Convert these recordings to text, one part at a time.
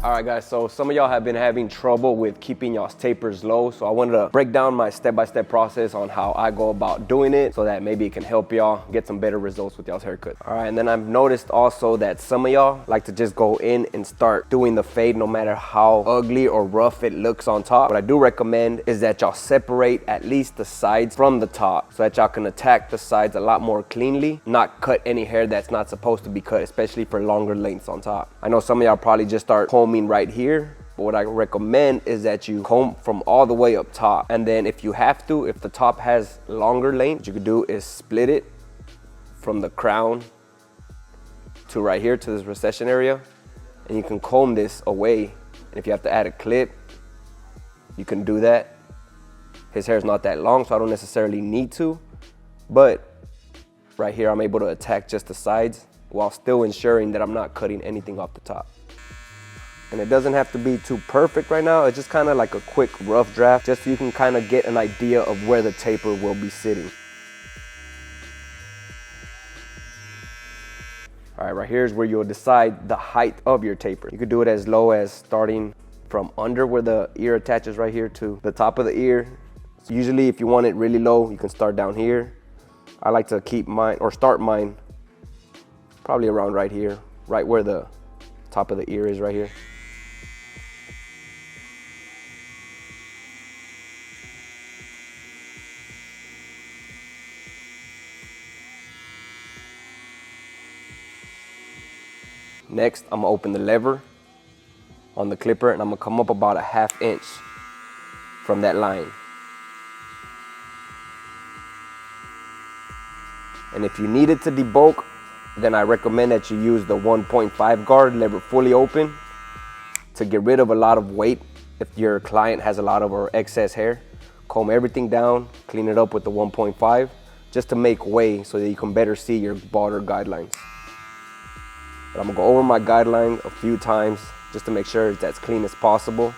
All right guys, so some of y'all have been having trouble with keeping y'all's tapers low, so I wanted to break down my step-by-step process on how I go about doing it so that maybe it can help y'all get some better results with y'all's haircut. All right, and then I've noticed also that some of y'all like to just go in and start doing the fade no matter how ugly or rough it looks on top. What I do recommend is that y'all separate at least the sides from the top so that y'all can attack the sides a lot more cleanly, not cut any hair that's not supposed to be cut, especially for longer lengths on top. I know some of y'all probably just start combing right here, but what I recommend is that you comb from all the way up top, and then if you have to, if the top has longer length, what you could do is split it from the crown to right here to this recession area, and you can comb this away. And if you have to add a clip, you can do that. His hair is not that long, so I don't necessarily need to, but right here I'm able to attack just the sides while still ensuring that I'm not cutting anything off the top. And it doesn't have to be too perfect right now. It's just kind of like a quick rough draft, just so you can kind of get an idea of where the taper will be sitting. All right, right here is where you'll decide the height of your taper. You could do it as low as starting from under where the ear attaches right here to the top of the ear. So usually if you want it really low, you can start down here. I like to keep mine, or start mine, probably around right here, right where the top of the ear is right here. Next, I'm gonna open the lever on the clipper and I'm gonna come up about a ½ inch from that line. And if you need it to debulk, then I recommend that you use the 1.5 guard lever fully open to get rid of a lot of weight. If your client has a lot of or excess hair, comb everything down, clean it up with the 1.5 just to make way so that you can better see your border guidelines. But I'm gonna go over my guideline a few times just to make sure it's as clean as possible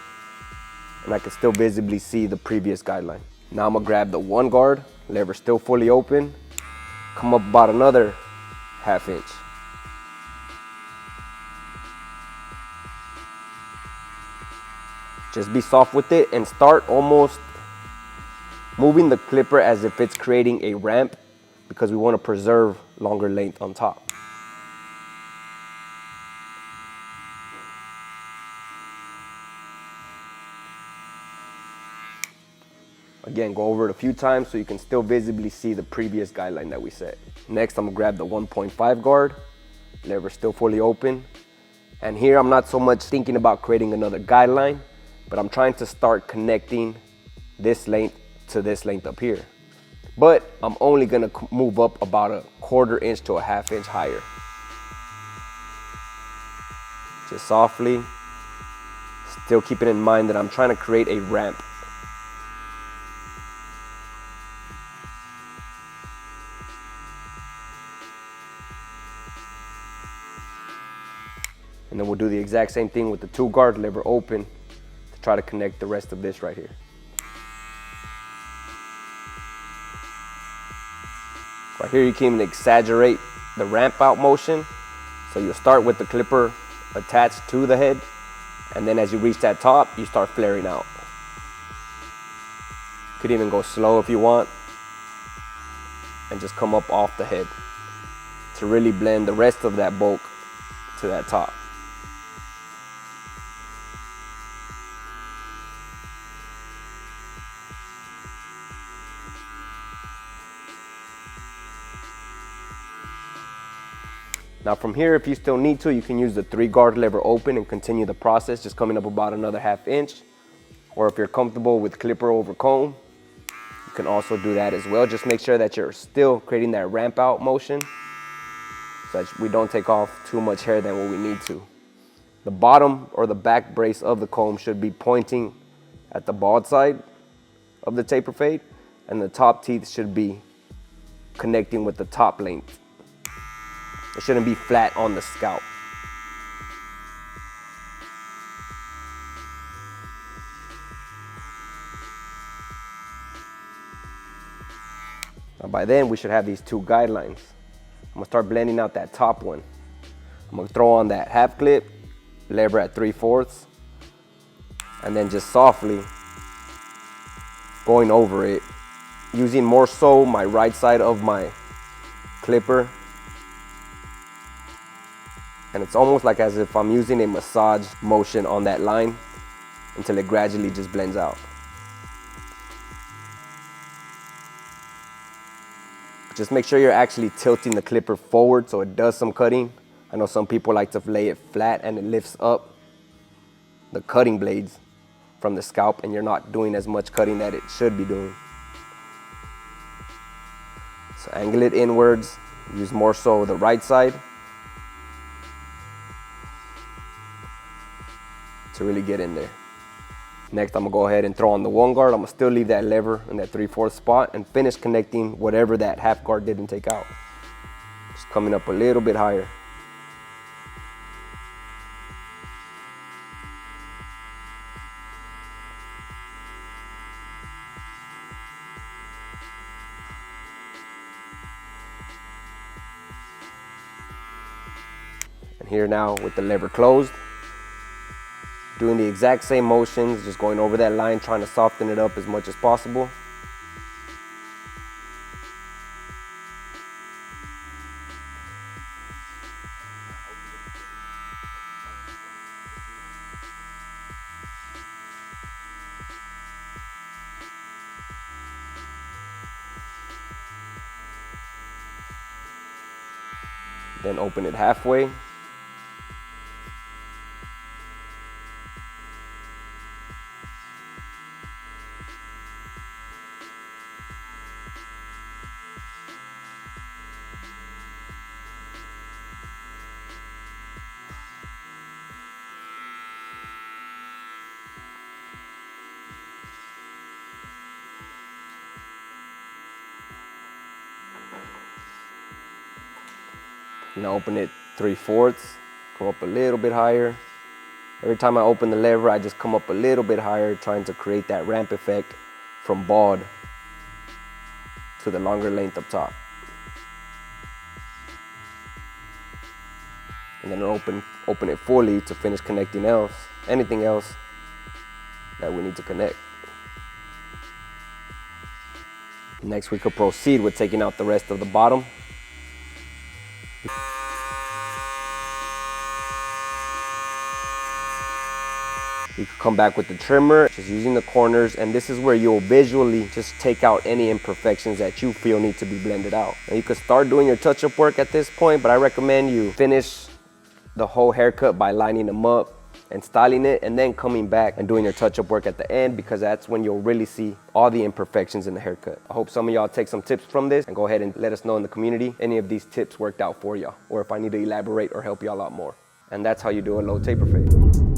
and I can still visibly see the previous guideline. Now I'm gonna grab the 1 guard, lever still fully open, come up about another ½ inch. Just be soft with it and start almost moving the clipper as if it's creating a ramp, because we want to preserve longer length on top. Again, go over it a few times so you can still visibly see the previous guideline that we set. Next, I'm gonna grab the 1.5 guard, lever still fully open. And here I'm not so much thinking about creating another guideline, but I'm trying to start connecting this length to this length up here. But I'm only gonna move up about a ¼ inch to a ½ inch higher. Just softly, still keeping in mind that I'm trying to create a ramp. And then we'll do the exact same thing with the 2 guard, lever open, to try to connect the rest of this right here. Right here you can even exaggerate the ramp out motion. So you'll start with the clipper attached to the head, and then as you reach that top, you start flaring out. You could even go slow if you want, and just come up off the head to really blend the rest of that bulk to that top. Now from here, if you still need to, you can use the 3 guard lever open and continue the process, just coming up about another ½ inch. Or if you're comfortable with clipper over comb, you can also do that as well. Just make sure that you're still creating that ramp out motion so that we don't take off too much hair than what we need to. The bottom or the back brace of the comb should be pointing at the bald side of the taper fade, and the top teeth should be connecting with the top length. It shouldn't be flat on the scalp. Now by then we should have these 2 guidelines. I'm gonna start blending out that top one. I'm gonna throw on that half clip, lever at 3/4, and then just softly going over it, using more so my right side of my clipper. And it's almost like as if I'm using a massage motion on that line until it gradually just blends out. Just make sure you're actually tilting the clipper forward so it does some cutting. I know some people like to lay it flat and it lifts up the cutting blades from the scalp, and you're not doing as much cutting that it should be doing. So angle it inwards, use more so the right side to really get in there. Next, I'm gonna go ahead and throw on the 1 guard. I'm gonna still leave that lever in that 3/4 spot and finish connecting whatever that half guard didn't take out. Just coming up a little bit higher. And here now with the lever closed, doing the exact same motions, just going over that line, trying to soften it up as much as possible. Then open it halfway. Now open it 3/4, come up a little bit higher. Every time I open the lever, I just come up a little bit higher, trying to create that ramp effect from bald to the longer length up top. And then open it fully to finish connecting anything else that we need to connect. Next, we could proceed with taking out the rest of the bottom. You can come back with the trimmer, just using the corners, and this is where you'll visually just take out any imperfections that you feel need to be blended out. Now you can start doing your touch-up work at this point, but I recommend you finish the whole haircut by lining them up and styling it, and then coming back and doing your touch-up work at the end, because that's when you'll really see all the imperfections in the haircut. I hope some of y'all take some tips from this and go ahead and let us know in the community any of these tips worked out for y'all, or if I need to elaborate or help y'all out more. And that's how you do a low taper fade.